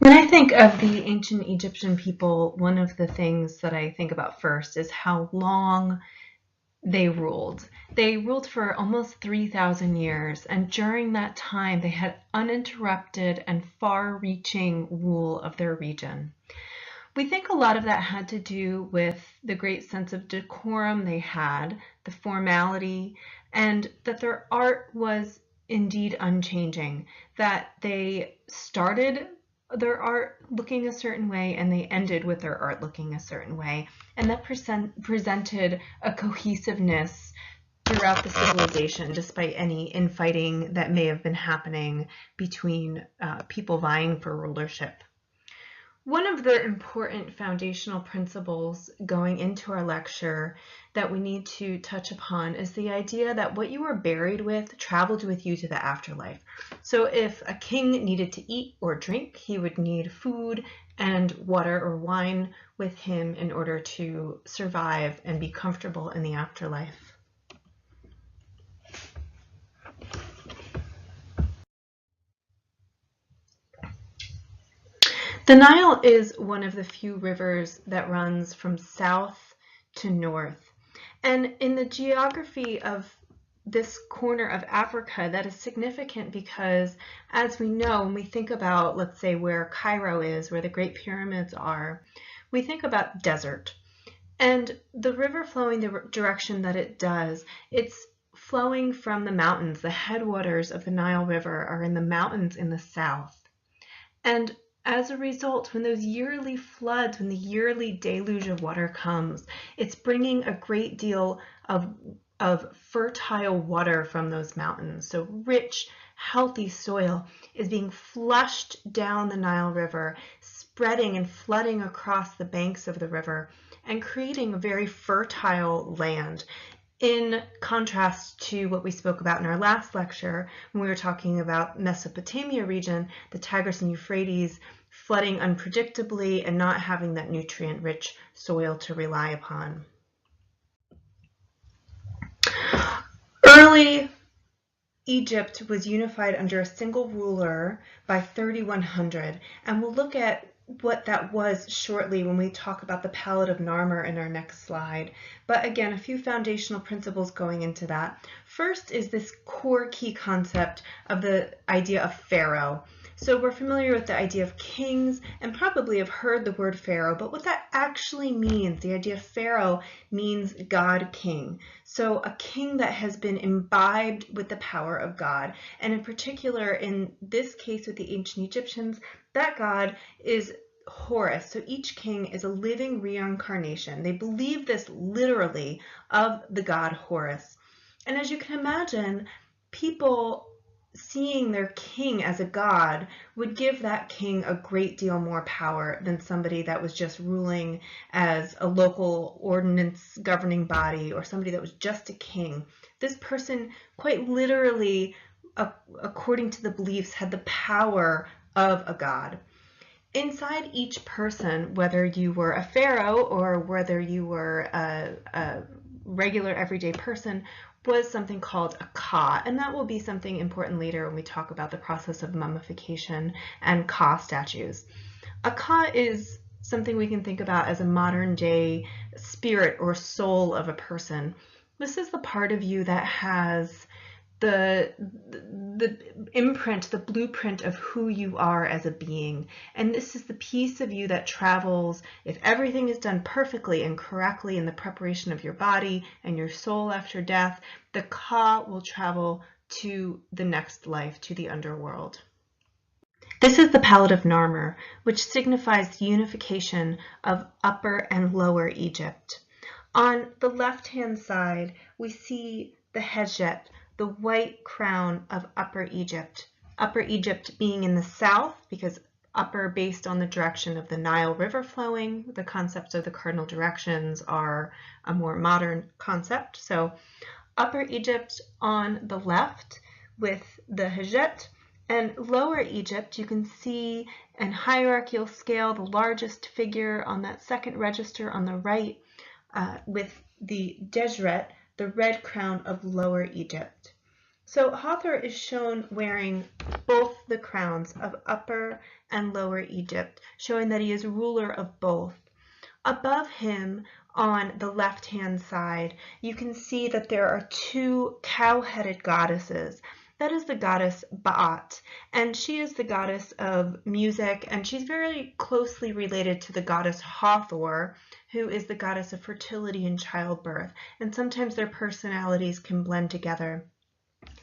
When I think of the ancient Egyptian people, one of the things that I think about first is how long they ruled. They ruled for almost 3,000 years, and during that time they had uninterrupted and far-reaching rule of their region. We think a lot of that had to do with the great sense of decorum they had, the formality, and that their art was indeed unchanging, that they started their art looking a certain way and they ended with their art looking a certain way, and that presented a cohesiveness throughout the civilization, despite any infighting that may have been happening between people vying for rulership. One of the important foundational principles going into our lecture that we need to touch upon is the idea that what you were buried with traveled with you to the afterlife. So if a king needed to eat or drink, he would need food and water or wine with him in order to survive and be comfortable in the afterlife. The Nile is one of the few rivers that runs from south to north. And in the geography of this corner of Africa, that is significant because, as we know, when we think about, let's say, where Cairo is, where the Great Pyramids are, we think about desert. And the river flowing the direction that it does, it's flowing from the mountains. The headwaters of the Nile River are in the mountains in the south. And as a result, when those yearly floods, when the yearly deluge of water comes, it's bringing a great deal of fertile water from those mountains. So rich, healthy soil is being flushed down the Nile River, spreading and flooding across the banks of the river and creating a very fertile land. In contrast to what we spoke about in our last lecture, when we were talking about Mesopotamia region, the Tigris and Euphrates flooding unpredictably and not having that nutrient-rich soil to rely upon. Early Egypt was unified under a single ruler by 3100, and we'll look at what that was shortly when we talk about the pallet of Narmer in our next slide. But again, a few foundational principles going into that. First is this core key concept of the idea of pharaoh. So we're familiar with the idea of kings and probably have heard the word pharaoh, but what that actually means, the idea of pharaoh means God king. So a king that has been imbibed with the power of God. And in particular, in this case with the ancient Egyptians, that god is Horus. So each king is a living reincarnation. They believe this literally of the god Horus. And as you can imagine, people seeing their king as a god would give that king a great deal more power than somebody that was just ruling as a local ordinance governing body or somebody that was just a king. This person quite literally, according to the beliefs, had the power of a god. Inside each person, whether you were a pharaoh or whether you were a regular everyday person, was something called a ka, and that will be something important later when we talk about the process of mummification and ka statues. A ka is something we can think about as a modern day spirit or soul of a person. This is the part of you that has the imprint, the blueprint of who you are as a being. And this is the piece of you that travels, if everything is done perfectly and correctly in the preparation of your body and your soul after death, the ka will travel to the next life, to the underworld. This is the pallet of Narmer, which signifies the unification of Upper and Lower Egypt. On the left-hand side, we see the Hedjet, the white crown of Upper Egypt. Upper Egypt being in the south, because upper based on the direction of the Nile River flowing. The concepts of the cardinal directions are a more modern concept. So Upper Egypt on the left with the Hedjet, and Lower Egypt, you can see in hierarchical scale the largest figure on that second register on the right with the Deseret, the red crown of Lower Egypt. So Hathor is shown wearing both the crowns of Upper and Lower Egypt, showing that he is ruler of both. Above him, on the left-hand side, you can see that there are two cow-headed goddesses. That is the goddess Ba'at, and she is the goddess of music, and she's very closely related to the goddess Hathor, who is the goddess of fertility and childbirth, and sometimes their personalities can blend together.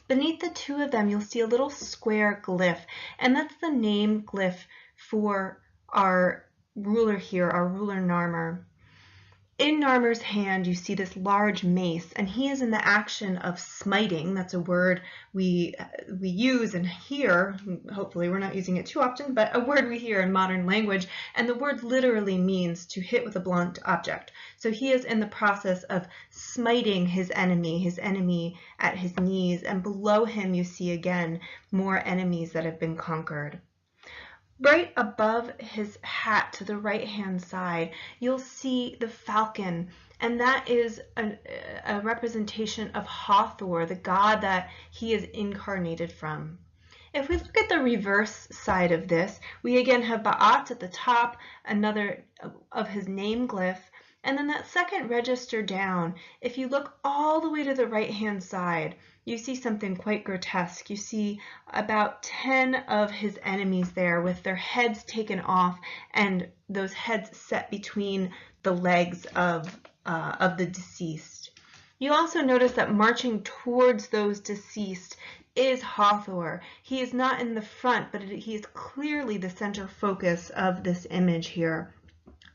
Beneath the two of them, you'll see a little square glyph, and that's the name glyph for our ruler here, our ruler Narmer. In Narmer's hand, you see this large mace, and he is in the action of smiting. That's a word we use and hear. Hopefully we're not using it too often, but a word we hear in modern language, and the word literally means to hit with a blunt object. So he is in the process of smiting his enemy at his knees, and below him you see again more enemies that have been conquered. Right above his hat to the right-hand side, you'll see the falcon, and that is a representation of Hathor, the god that he is incarnated from. If we look at the reverse side of this, we again have Ba'at at the top, another of his name glyph, and then that second register down, if you look all the way to the right-hand side, you see something quite grotesque. You see about 10 of his enemies there with their heads taken off and those heads set between the legs of the deceased. You also notice that marching towards those deceased is Hathor. He is not in the front, but he is clearly the center focus of this image here.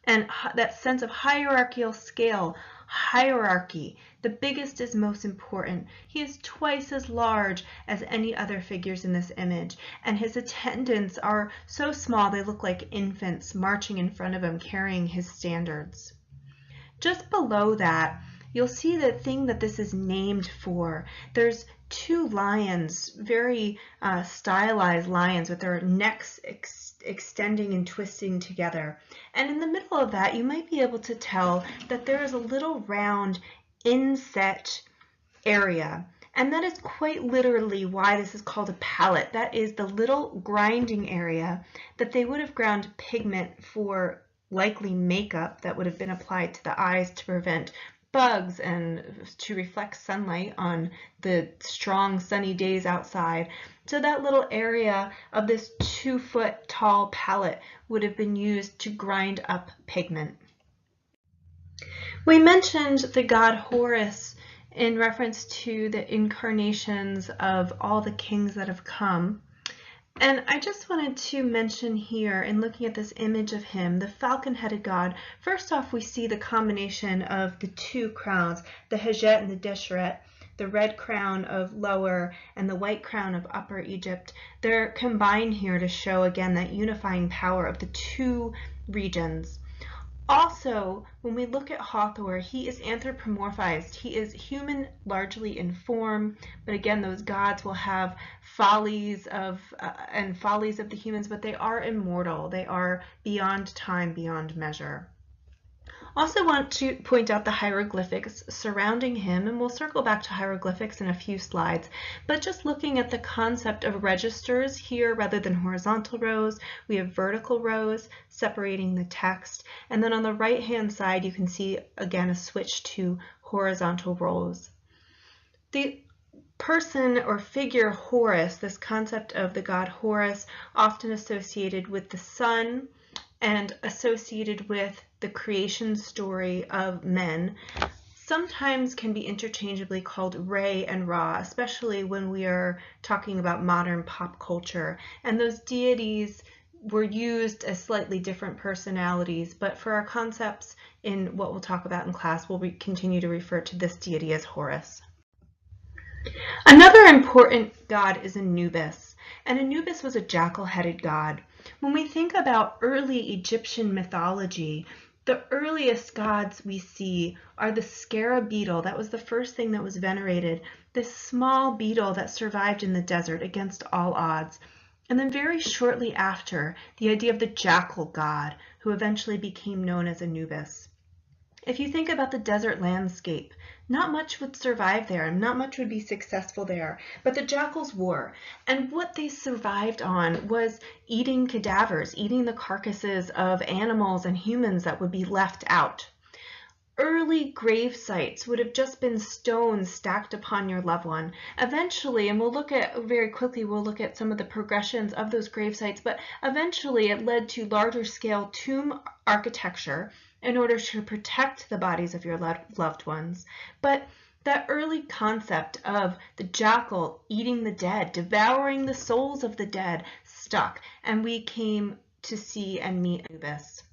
And that sense of hierarchical scale, hierarchy, the biggest is most important. He is twice as large as any other figures in this image, and his attendants are so small they look like infants marching in front of him carrying his standards. Just below that, you'll see the thing that this is named for. There's two lions, very stylized lions with their necks extending and twisting together. And in the middle of that, you might be able to tell that there is a little round inset area. And that is quite literally why this is called a pallet. That is the little grinding area that they would have ground pigment for likely makeup that would have been applied to the eyes to prevent bugs and to reflect sunlight on the strong sunny days outside. So that little area of this 2-foot tall pallet would have been used to grind up pigment. We mentioned the god Horus in reference to the incarnations of all the kings that have come. And I just wanted to mention here, in looking at this image of him, the falcon-headed god, first off we see the combination of the two crowns, the Hejet and the Deshret, the red crown of Lower and the white crown of Upper Egypt. They're combined here to show again that unifying power of the two regions. Also, when we look at Hathor, he is anthropomorphized. He is human largely in form, but again, those gods will have follies of the humans, but they are immortal. They are beyond time, beyond measure. Also want to point out the hieroglyphics surrounding him, and we'll circle back to hieroglyphics in a few slides, but just looking at the concept of registers here rather than horizontal rows, we have vertical rows separating the text, and then on the right hand side you can see again a switch to horizontal rows. The person or figure Horus, this concept of the god Horus, often associated with the sun and associated with the creation story of men, sometimes can be interchangeably called Re and Ra, especially when we are talking about modern pop culture. And those deities were used as slightly different personalities, but for our concepts in what we'll talk about in class, we'll continue to refer to this deity as Horus. Another important god is Anubis, and Anubis was a jackal-headed god. When we think about early Egyptian mythology, the earliest gods we see are the scarab beetle. That was the first thing that was venerated, this small beetle that survived in the desert against all odds. And then very shortly after, the idea of the jackal god, who eventually became known as Anubis. If you think about the desert landscape, not much would survive there, and not much would be successful there. But the jackals were, and what they survived on was eating cadavers, eating the carcasses of animals and humans that would be left out. Early grave sites would have just been stones stacked upon your loved one. Eventually, and we'll look at very quickly, we'll look at some of the progressions of those grave sites, but eventually it led to larger scale tomb architecture in order to protect the bodies of your loved ones. But that early concept of the jackal eating the dead, devouring the souls of the dead, stuck, and we came to see and meet Anubis.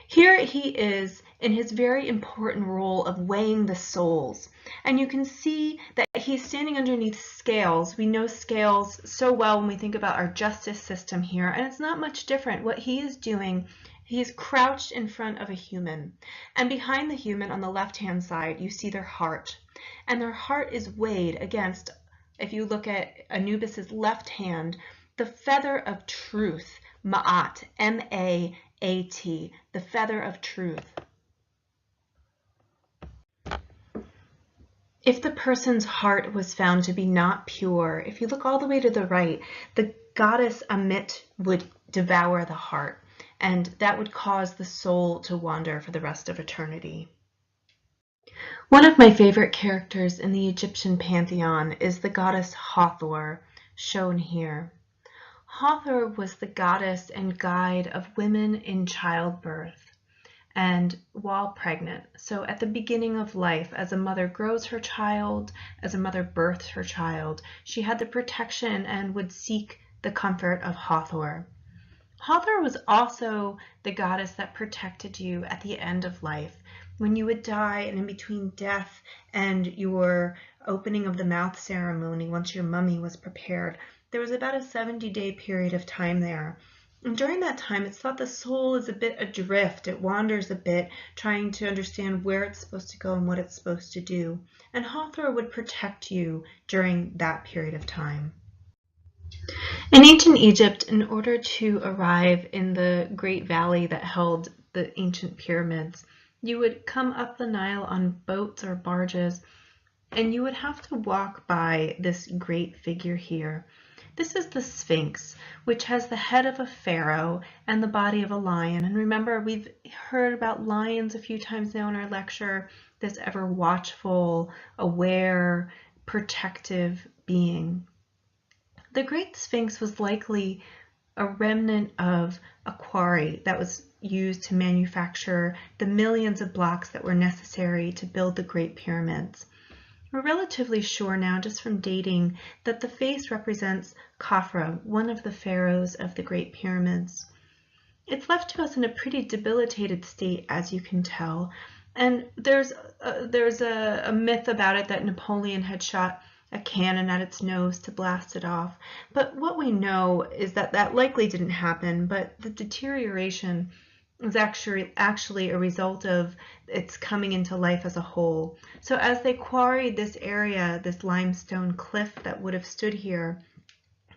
Here he is in his very important role of weighing the souls. And you can see that he's standing underneath scales. We know scales so well when we think about our justice system here, and it's not much different. What he is doing, he is crouched in front of a human. And behind the human on the left-hand side, you see their heart. And their heart is weighed against, if you look at Anubis's left hand, the feather of truth, Ma'at, M-A-A-T, the feather of truth. If the person's heart was found to be not pure, if you look all the way to the right, the goddess Amit would devour the heart, and that would cause the soul to wander for the rest of eternity. One of my favorite characters in the Egyptian pantheon is the goddess Hathor, shown here. Hathor was the goddess and guide of women in childbirth and while pregnant. So at the beginning of life, as a mother grows her child, as a mother births her child, she had the protection and would seek the comfort of Hathor. Hathor was also the goddess that protected you at the end of life. When you would die, and in between death and your opening of the mouth ceremony, once your mummy was prepared, there was about a 70-day period of time there. And during that time, it's thought the soul is a bit adrift. It wanders a bit, trying to understand where it's supposed to go and what it's supposed to do. And Hathor would protect you during that period of time. In ancient Egypt, in order to arrive in the great valley that held the ancient pyramids, you would come up the Nile on boats or barges, and you would have to walk by this great figure here. This is the Sphinx, which has the head of a pharaoh and the body of a lion. And remember, we've heard about lions a few times now in our lecture, this ever watchful, aware, protective being. The Great Sphinx was likely a remnant of a quarry that was used to manufacture the millions of blocks that were necessary to build the Great Pyramids. We're relatively sure now, just from dating, that the face represents Khafra, one of the pharaohs of the Great Pyramids. It's left to us in a pretty debilitated state, as you can tell, and there's a myth about it that Napoleon had shot a cannon at its nose to blast it off. But what we know is that that likely didn't happen, but the deterioration is actually a result of its coming into life as a whole. So as they quarried this area, this limestone cliff that would have stood here,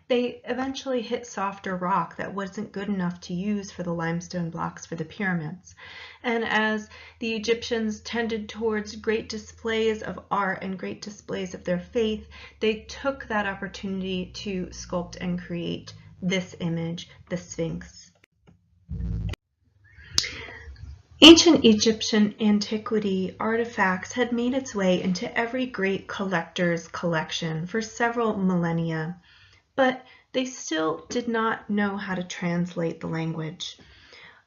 they eventually hit softer rock that wasn't good enough to use for the limestone blocks for the pyramids. And as the Egyptians tended towards great displays of art and great displays of their faith, they took that opportunity to sculpt and create this image, the Sphinx. Ancient Egyptian antiquity artifacts had made its way into every great collector's collection for several millennia, but they still did not know how to translate the language.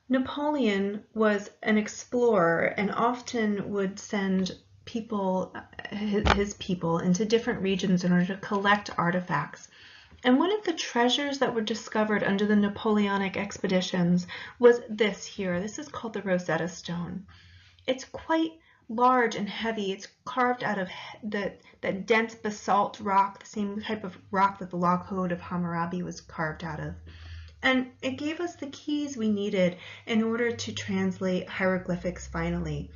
Napoleon was an explorer and often would send people, his people, into different regions in order to collect artifacts. And one of the treasures that were discovered under the Napoleonic expeditions was this here. This is called the Rosetta Stone. It's quite large and heavy. It's carved out of that dense basalt rock, the same type of rock that the Log Code of Hammurabi was carved out of. And it gave us the keys we needed in order to translate hieroglyphics finally.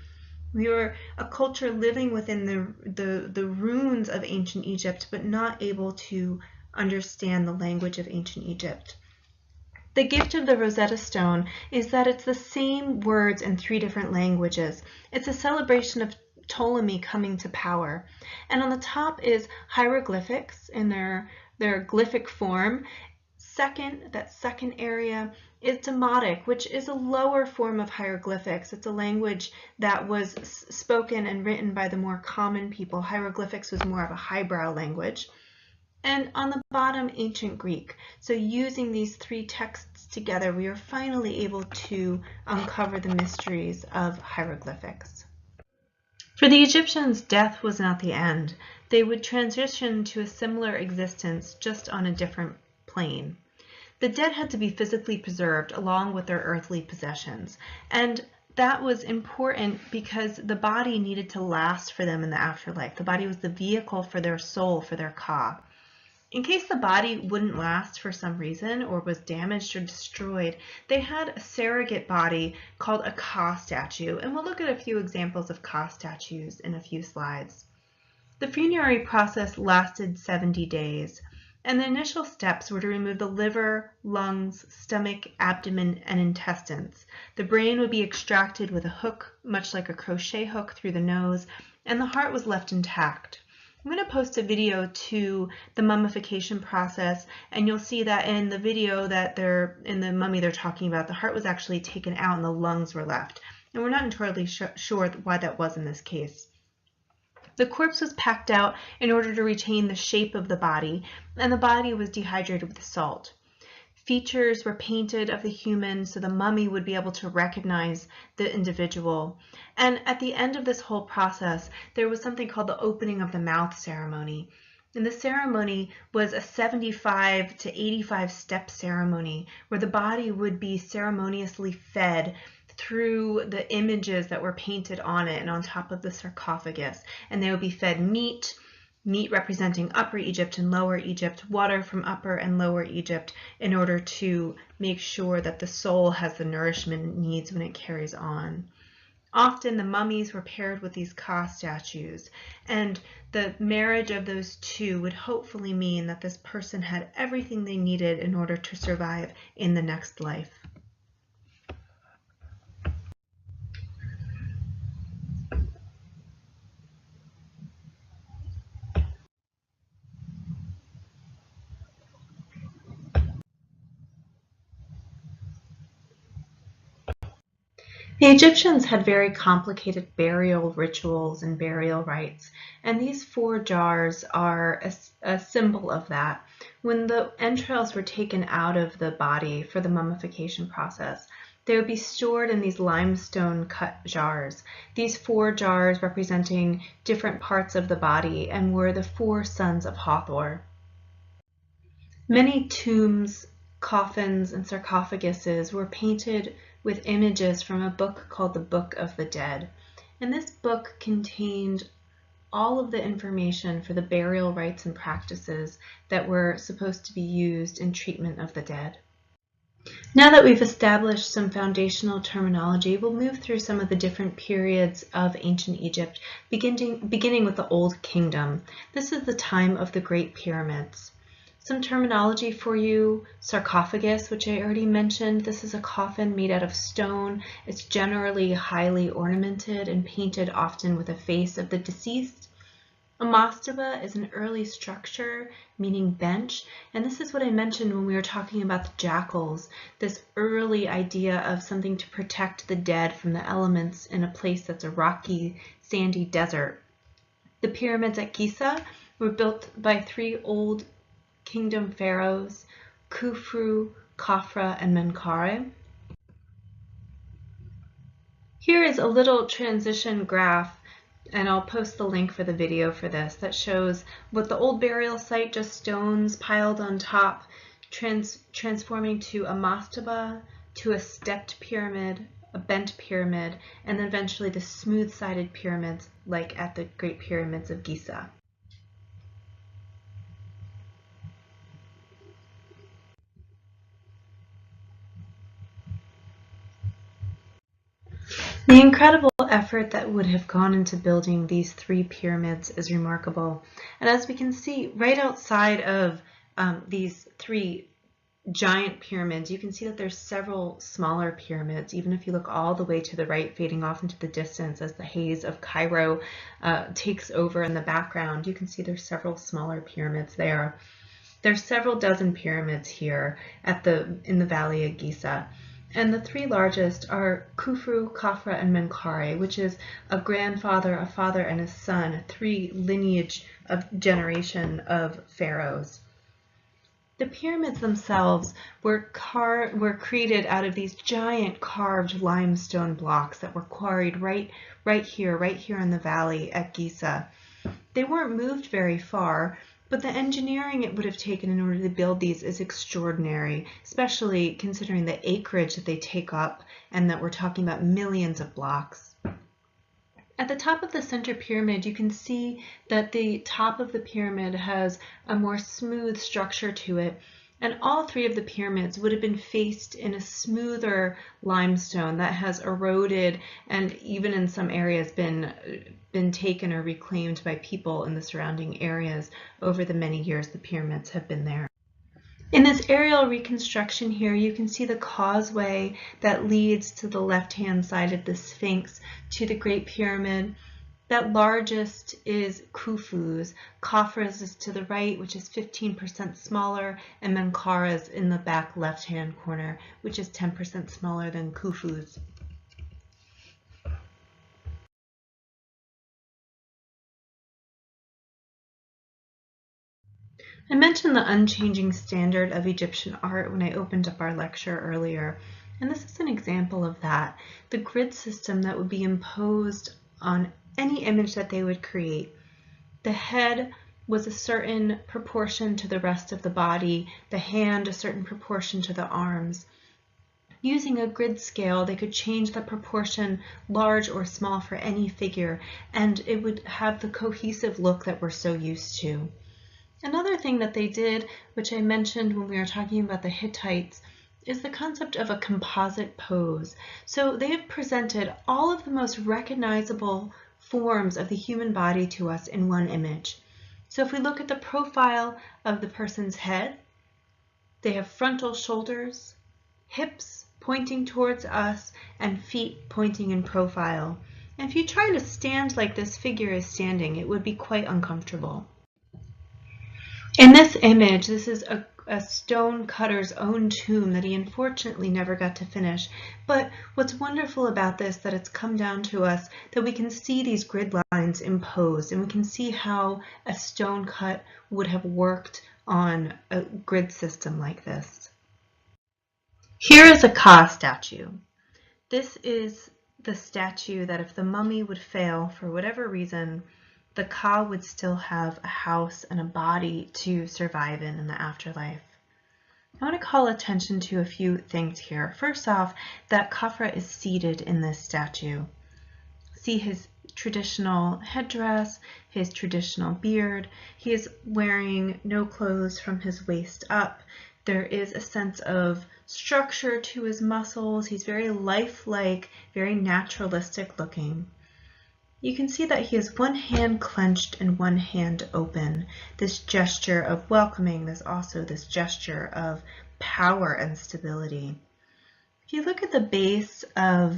We were a culture living within the ruins of ancient Egypt, but not able to understand the language of ancient Egypt. The gift of the Rosetta Stone is that it's the same words in 3 different languages. It's a celebration of Ptolemy coming to power. And on the top is hieroglyphics in their glyphic form. That second area is Demotic, which is a lower form of hieroglyphics. It's a language that was spoken and written by the more common people. Hieroglyphics was more of a highbrow language. And on the bottom, Ancient Greek. So using these 3 texts together, we are finally able to uncover the mysteries of hieroglyphics. For the Egyptians, death was not the end. They would transition to a similar existence, just on a different plane. The dead had to be physically preserved along with their earthly possessions, and that was important because the body needed to last for them in the afterlife. The body was the vehicle for their soul, for their ka. In case the body wouldn't last for some reason or was damaged or destroyed, they had a surrogate body called a ka statue, and we'll look at a few examples of ka statues in a few slides. The funerary process lasted 70 days. And the initial steps were to remove the liver, lungs, stomach, abdomen, and intestines. The brain would be extracted with a hook, much like a crochet hook, through the nose, and the heart was left intact. I'm going to post a video to the mummification process, and you'll see that in the video that in the mummy they're talking about, the heart was actually taken out and the lungs were left. And we're not entirely sure why that was in this case. The corpse was packed out in order to retain the shape of the body, and the body was dehydrated with salt. Features were painted of the human so the mummy would be able to recognize the individual. And at the end of this whole process, there was something called the opening of the mouth ceremony. And the ceremony was a 75 to 85 step ceremony where the body would be ceremoniously fed through the images that were painted on it and on top of the sarcophagus. And they would be fed meat representing Upper Egypt and Lower Egypt, water from Upper and Lower Egypt, in order to make sure that the soul has the nourishment it needs when it carries on. Often the mummies were paired with these ka statues, and the marriage of those two would hopefully mean that this person had everything they needed in order to survive in the next life. The Egyptians had very complicated burial rituals and burial rites, and these 4 jars are a symbol of that. When the entrails were taken out of the body for the mummification process, they would be stored in these limestone cut jars. These 4 jars representing different parts of the body and were the 4 sons of Hathor. Many tombs, coffins, and sarcophaguses were painted with images from a book called the Book of the Dead. And this book contained all of the information for the burial rites and practices that were supposed to be used in treatment of the dead. Now that we've established some foundational terminology, we'll move through some of the different periods of ancient Egypt, beginning with the Old Kingdom. This is the time of the Great Pyramids. Some terminology for you: sarcophagus, which I already mentioned. This is a coffin made out of stone. It's generally highly ornamented and painted often with a face of the deceased. A mastaba is an early structure, meaning bench, and this is what I mentioned when we were talking about the jackals, this early idea of something to protect the dead from the elements in a place that's a rocky, sandy desert. The pyramids at Giza were built by 3 old kingdom pharaohs, Khufu, Khafra, and Menkaure. Here is a little transition graph, and I'll post the link for the video for this, that shows what the old burial site, just stones piled on top, transforming to a mastaba, to a stepped pyramid, a bent pyramid, and then eventually the smooth-sided pyramids like at the Great Pyramids of Giza. The incredible effort that would have gone into building these 3 pyramids is remarkable. And as we can see, right outside of these 3 giant pyramids, you can see that there's several smaller pyramids, even if you look all the way to the right, fading off into the distance as the haze of Cairo takes over in the background. You can see there's several smaller pyramids there. There's several dozen pyramids here in the Valley of Giza. And the three largest are Khufu, Khafra, and Menkaure, which is a grandfather, a father, and a son, three lineage of generation of pharaohs. The pyramids themselves were created out of these giant carved limestone blocks that were quarried right here in the valley at Giza. They weren't moved very far, but the engineering it would have taken in order to build these is extraordinary, especially considering the acreage that they take up and that we're talking about millions of blocks. At the top of the center pyramid, you can see that the top of the pyramid has a more smooth structure to it, and all three of the pyramids would have been faced in a smoother limestone that has eroded and even in some areas been taken or reclaimed by people in the surrounding areas over the many years the pyramids have been there. In this aerial reconstruction here, you can see the causeway that leads to the left-hand side of the Sphinx to the Great Pyramid. That largest is Khufu's. Khafra's is to the right, which is 15% smaller, and Menkaure's in the back left-hand corner, which is 10% smaller than Khufu's. I mentioned the unchanging standard of Egyptian art when I opened up our lecture earlier, and this is an example of that. The grid system that would be imposed on any image that they would create. The head was a certain proportion to the rest of the body, the hand a certain proportion to the arms. Using a grid scale, they could change the proportion large or small for any figure, and it would have the cohesive look that we're so used to. Another thing that they did, which I mentioned when we were talking about the Hittites, is the concept of a composite pose. So they have presented all of the most recognizable forms of the human body to us in one image. So if we look at the profile of the person's head, they have frontal shoulders, hips pointing towards us, and feet pointing in profile. And if you try to stand like this figure is standing, it would be quite uncomfortable. In this image, this is a stone cutter's own tomb that he unfortunately never got to finish. But what's wonderful about this, that it's come down to us, that we can see these grid lines imposed, and we can see how a stone cut would have worked on a grid system like this. Here is a Ka statue. This is the statue that if the mummy would fail for whatever reason, the Ka would still have a house and a body to survive in the afterlife. I want to call attention to a few things here. First off, that Khafra is seated in this statue. See his traditional headdress, his traditional beard. He is wearing no clothes from his waist up. There is a sense of structure to his muscles. He's very lifelike, very naturalistic looking. You can see that he has one hand clenched and one hand open. This gesture of welcoming, there's also this gesture of power and stability. If you look at the base of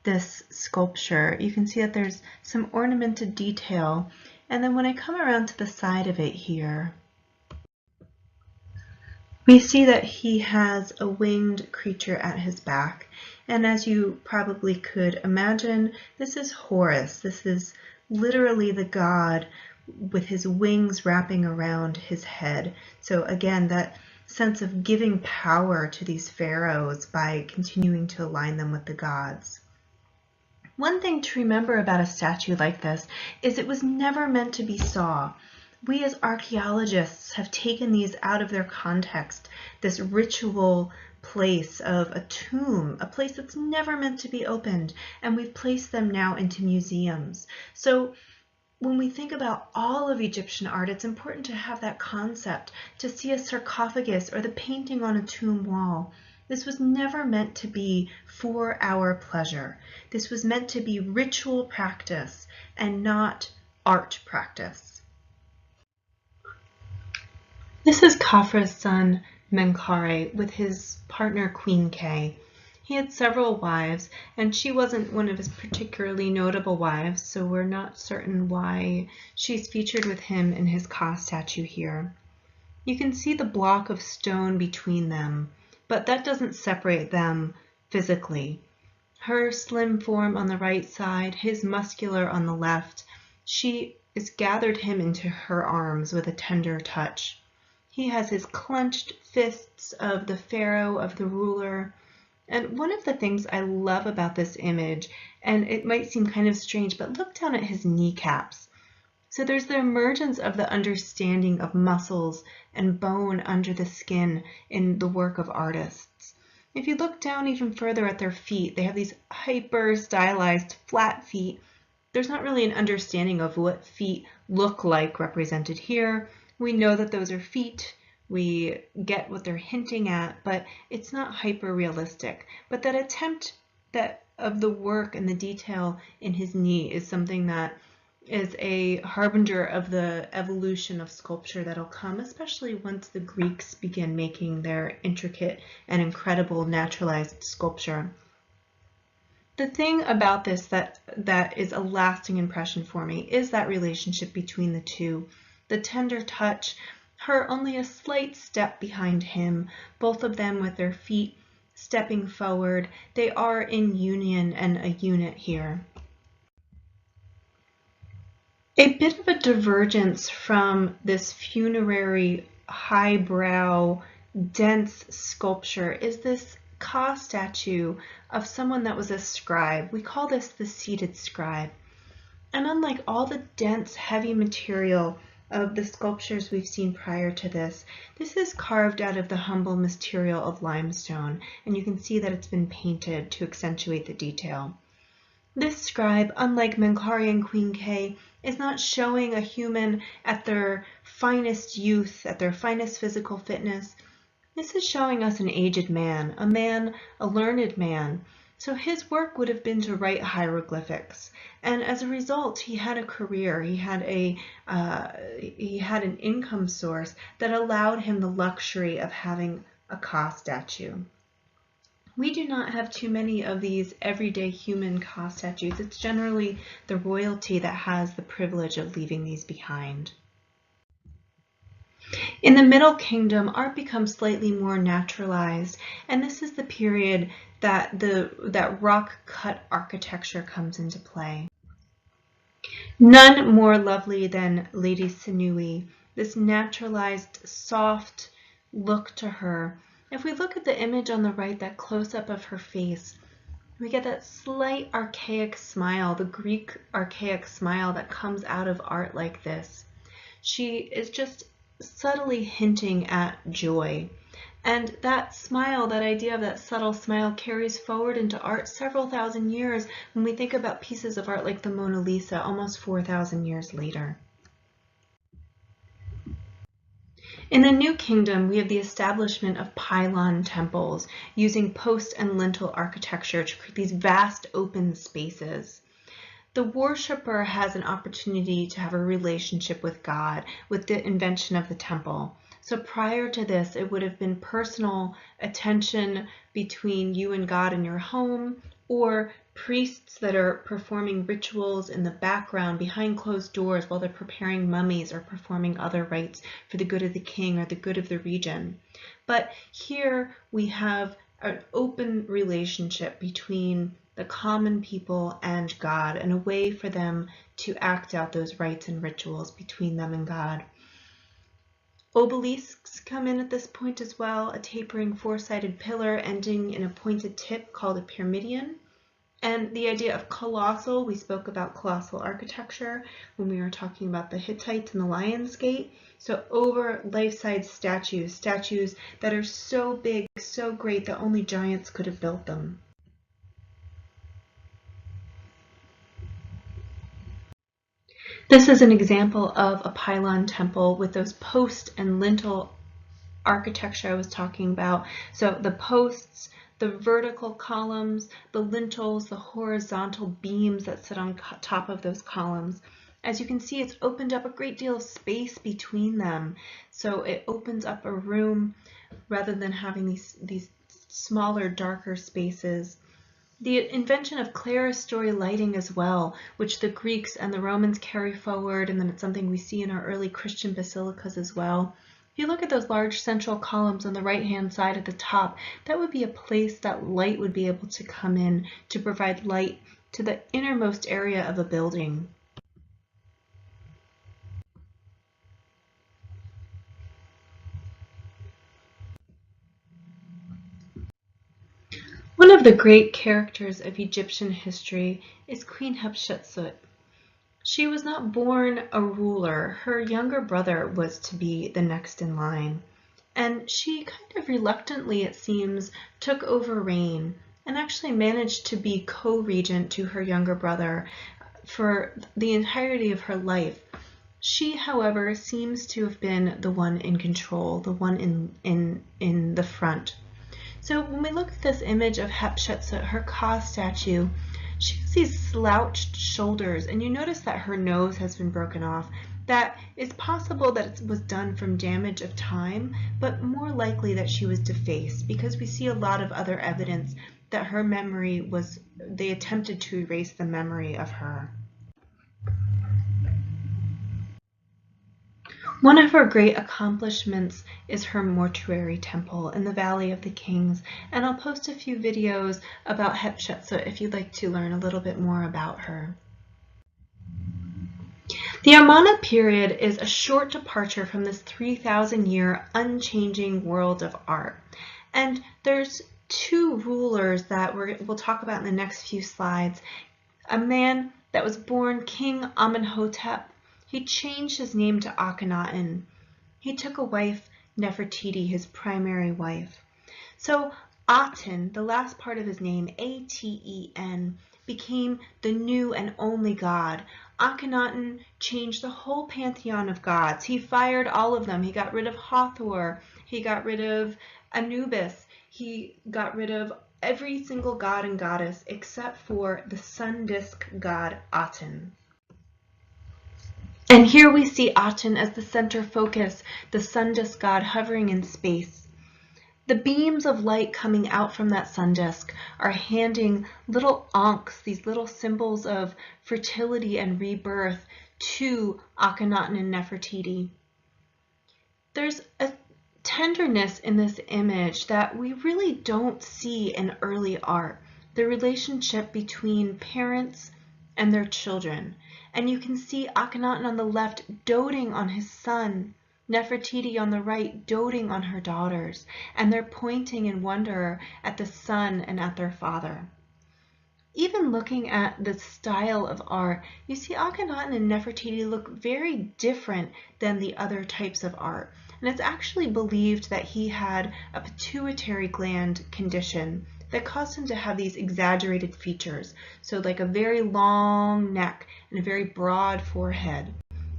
this sculpture, you can see that there's some ornamented detail. And then when I come around to the side of it here, we see that he has a winged creature at his back. And as you probably could imagine, this is Horus. This is literally the god with his wings wrapping around his head. So again, that sense of giving power to these pharaohs by continuing to align them with the gods. One thing to remember about a statue like this is it was never meant to be saw. We as archaeologists have taken these out of their context, this ritual place of a tomb, a place that's never meant to be opened, and we've placed them now into museums. So when we think about all of Egyptian art, it's important to have that concept, to see a sarcophagus or the painting on a tomb wall. This was never meant to be for our pleasure. This was meant to be ritual practice and not art practice. This is Khafra's son, Menkaure with his partner Queen K. He had several wives, and she wasn't one of his particularly notable wives, so we're not certain why she's featured with him in his Ka statue here. You can see the block of stone between them, but that doesn't separate them physically. Her slim form on the right side, his muscular on the left. She has gathered him into her arms with a tender touch. He has his clenched fists of the pharaoh, of the ruler. And one of the things I love about this image, and it might seem kind of strange, but look down at his kneecaps. So there's the emergence of the understanding of muscles and bone under the skin in the work of artists. If you look down even further at their feet, they have these hyper stylized flat feet. There's not really an understanding of what feet look like represented here. We know that those are feet. We get what they're hinting at, but it's not hyper realistic. But that attempt of the work and the detail in his knee is something that is a harbinger of the evolution of sculpture that'll come, especially once the Greeks begin making their intricate and incredible naturalized sculpture. The thing about this that is a lasting impression for me is that relationship between the two. The tender touch, her only a slight step behind him, both of them with their feet stepping forward. They are in union and a unit here. A bit of a divergence from this funerary, highbrow, dense sculpture is this Ka statue of someone that was a scribe. We call this the seated scribe. And unlike all the dense, heavy material of the sculptures we've seen prior to this, this is carved out of the humble material of limestone, and you can see that it's been painted to accentuate the detail. This scribe, unlike Menkaure and Queen K, is not showing a human at their finest youth, at their finest physical fitness. This is showing us an aged man, a learned man. So his work would have been to write hieroglyphics, and as a result, he had a career. He had an income source that allowed him the luxury of having a Ka statue. We do not have too many of these everyday human Ka statues. It's generally the royalty that has the privilege of leaving these behind. In the Middle Kingdom, art becomes slightly more naturalized, and this is the period that rock-cut architecture comes into play. None more lovely than Lady Senui, this naturalized, soft look to her. If we look at the image on the right, that close-up of her face, we get that slight archaic smile, the Greek archaic smile that comes out of art like this. She is just subtly hinting at joy. And that smile, that idea of that subtle smile, carries forward into art several thousand years when we think about pieces of art like the Mona Lisa almost 4,000 years later. In the New Kingdom, we have the establishment of pylon temples using post and lintel architecture to create these vast open spaces. The worshipper has an opportunity to have a relationship with God with the invention of the temple. So prior to this, it would have been personal attention between you and God in your home, or priests that are performing rituals in the background behind closed doors while they're preparing mummies or performing other rites for the good of the king or the good of the region. But here we have an open relationship between the common people and God, and a way for them to act out those rites and rituals between them and God. Obelisks come in at this point as well, a tapering four-sided pillar ending in a pointed tip called a pyramidion. And the idea of colossal, we spoke about colossal architecture when we were talking about the Hittites and the Lion's Gate. So over life-size statues that are so big, so great that only giants could have built them. This is an example of a pylon temple with those post and lintel architecture I was talking about. So the posts, the vertical columns, the lintels, the horizontal beams that sit on top of those columns. As you can see, it's opened up a great deal of space between them. So it opens up a room rather than having these smaller, darker spaces. The invention of clerestory lighting as well, which the Greeks and the Romans carry forward, and then it's something we see in our early Christian basilicas as well. If you look at those large central columns on the right-hand side at the top, that would be a place that light would be able to come in to provide light to the innermost area of a building. One of the great characters of Egyptian history is Queen Hatshepsut. She was not born a ruler. Her younger brother was to be the next in line. And she kind of reluctantly, it seems, took over reign and actually managed to be co-regent to her younger brother for the entirety of her life. She, however, seems to have been the one in control, the one in the front. So when we look at this image of Hatshepsut, her Ka statue, she has these slouched shoulders, and you notice that her nose has been broken off. That is possible that it was done from damage of time, but more likely that she was defaced, because we see a lot of other evidence that her memory was, they attempted to erase the memory of her. One of her great accomplishments is her mortuary temple in the Valley of the Kings, and I'll post a few videos about Hatshepsut if you'd like to learn a little bit more about her. The Amarna period is a short departure from this 3,000-year unchanging world of art. And there's two rulers that we'll talk about in the next few slides. A man that was born King Amenhotep. He changed his name to Akhenaten. He took a wife, Nefertiti, his primary wife. So Aten, the last part of his name, Aten, became the new and only god. Akhenaten changed the whole pantheon of gods. He fired all of them. He got rid of Hathor. He got rid of Anubis. He got rid of every single god and goddess except for the sun disk god Aten. And here we see Aten as the center focus, the sun disk god hovering in space. The beams of light coming out from that sun disk are handing little ankhs, these little symbols of fertility and rebirth, to Akhenaten and Nefertiti. There's a tenderness in this image that we really don't see in early art, the relationship between parents and their children. And you can see Akhenaten on the left doting on his son, Nefertiti on the right doting on her daughters, and they're pointing in wonder at the son and at their father. Even looking at the style of art, you see Akhenaten and Nefertiti look very different than the other types of art. And it's actually believed that he had a pituitary gland condition that caused him to have these exaggerated features. So like a very long neck and a very broad forehead.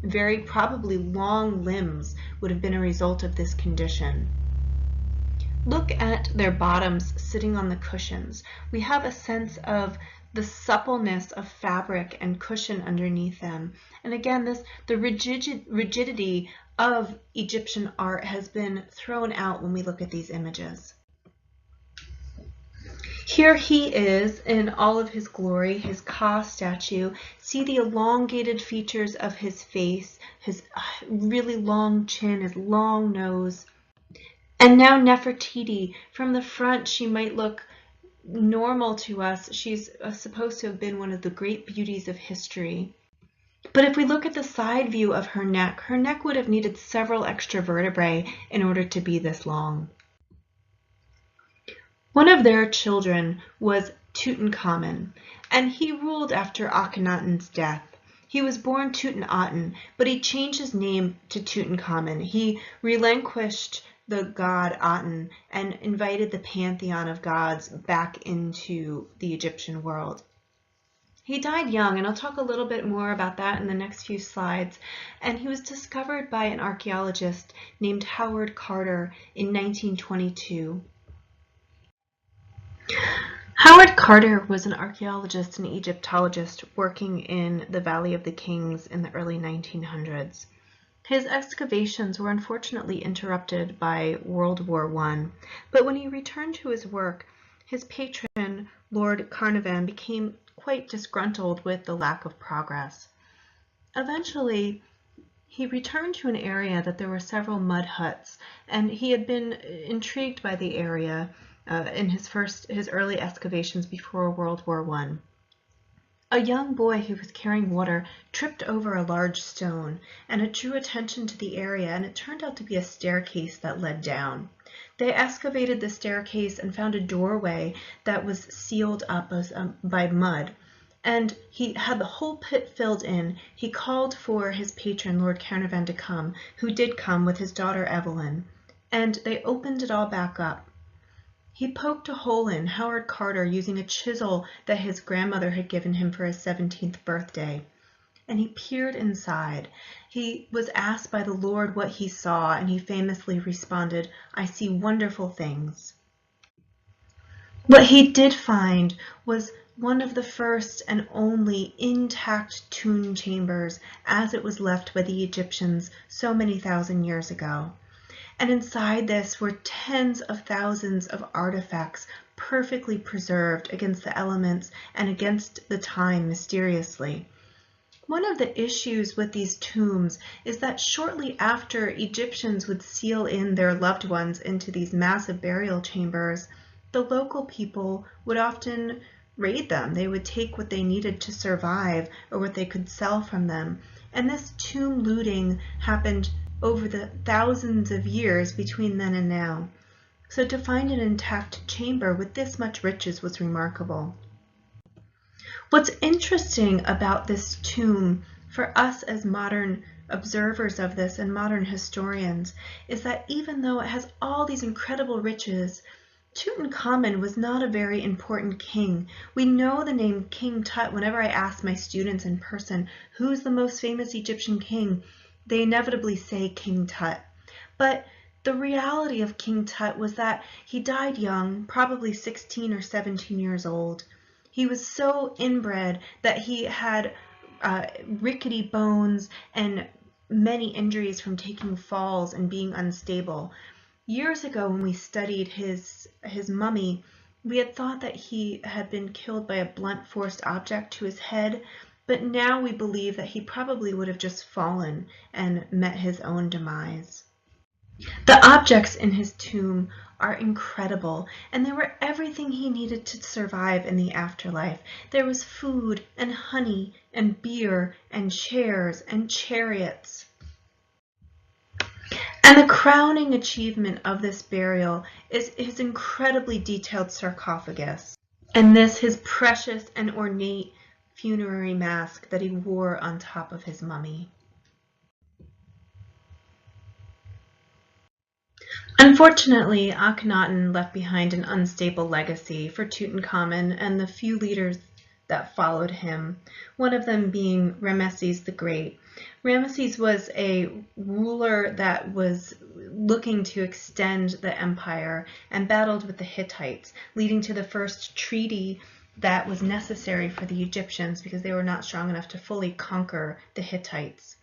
Very probably long limbs would have been a result of this condition. Look at their bottoms sitting on the cushions. We have a sense of the suppleness of fabric and cushion underneath them. And again, the rigidity of Egyptian art has been thrown out when we look at these images. Here he is in all of his glory, his Ka statue. See the elongated features of his face, his really long chin, his long nose. And now Nefertiti, from the front, she might look normal to us. She's supposed to have been one of the great beauties of history. But if we look at the side view of her neck would have needed several extra vertebrae in order to be this long. One of their children was Tutankhamun, and he ruled after Akhenaten's death. He was born Tutankhamun, but he changed his name to Tutankhamun. He relinquished the god Aten and invited the pantheon of gods back into the Egyptian world. He died young, and I'll talk a little bit more about that in the next few slides. And he was discovered by an archaeologist named Howard Carter in 1922. Howard Carter was an archaeologist and Egyptologist working in the Valley of the Kings in the early 1900s. His excavations were unfortunately interrupted by World War I, but when he returned to his work, his patron, Lord Carnarvon, became quite disgruntled with the lack of progress. Eventually, he returned to an area that there were several mud huts, and he had been intrigued by the area in his early excavations before World War I. A young boy who was carrying water tripped over a large stone, and it drew attention to the area, and it turned out to be a staircase that led down. They excavated the staircase and found a doorway that was sealed up by mud, and he had the whole pit filled in. He called for his patron, Lord Carnarvon, to come, who did come with his daughter Evelyn, and they opened it all back up. He poked a hole in, Howard Carter, using a chisel that his grandmother had given him for his 17th birthday, and he peered inside. He was asked by the Lord what he saw, and he famously responded, "I see wonderful things." What he did find was one of the first and only intact tomb chambers as it was left by the Egyptians so many thousand years ago. And inside this were tens of thousands of artifacts perfectly preserved against the elements and against the time mysteriously. One of the issues with these tombs is that shortly after Egyptians would seal in their loved ones into these massive burial chambers, the local people would often raid them. They would take what they needed to survive or what they could sell from them. And this tomb looting happened over the thousands of years between then and now. So to find an intact chamber with this much riches was remarkable. What's interesting about this tomb for us as modern observers of this and modern historians is that even though it has all these incredible riches, Tutankhamun was not a very important king. We know the name King Tut. Whenever I ask my students in person, who's the most famous Egyptian king, they inevitably say King Tut. But the reality of King Tut was that he died young, probably 16 or 17 years old. He was so inbred that he had rickety bones and many injuries from taking falls and being unstable. Years ago, when we studied his mummy, we had thought that he had been killed by a blunt force object to his head, but now we believe that he probably would have just fallen and met his own demise. The objects in his tomb are incredible, and they were everything he needed to survive in the afterlife. There was food and honey and beer and chairs and chariots. And the crowning achievement of this burial is his incredibly detailed sarcophagus, and this his precious and ornate funerary mask that he wore on top of his mummy. Unfortunately, Akhenaten left behind an unstable legacy for Tutankhamun and the few leaders that followed him, one of them being Ramesses the Great. Ramesses was a ruler that was looking to extend the empire and battled with the Hittites, leading to the first treaty that was necessary for the Egyptians because they were not strong enough to fully conquer the Hittites.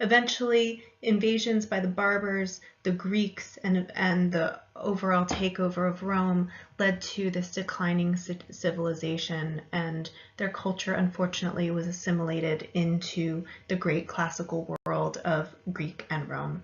Eventually, invasions by the Barbars, the Greeks, and the overall takeover of Rome led to this declining civilization, and their culture, unfortunately, was assimilated into the great classical world of Greek and Rome.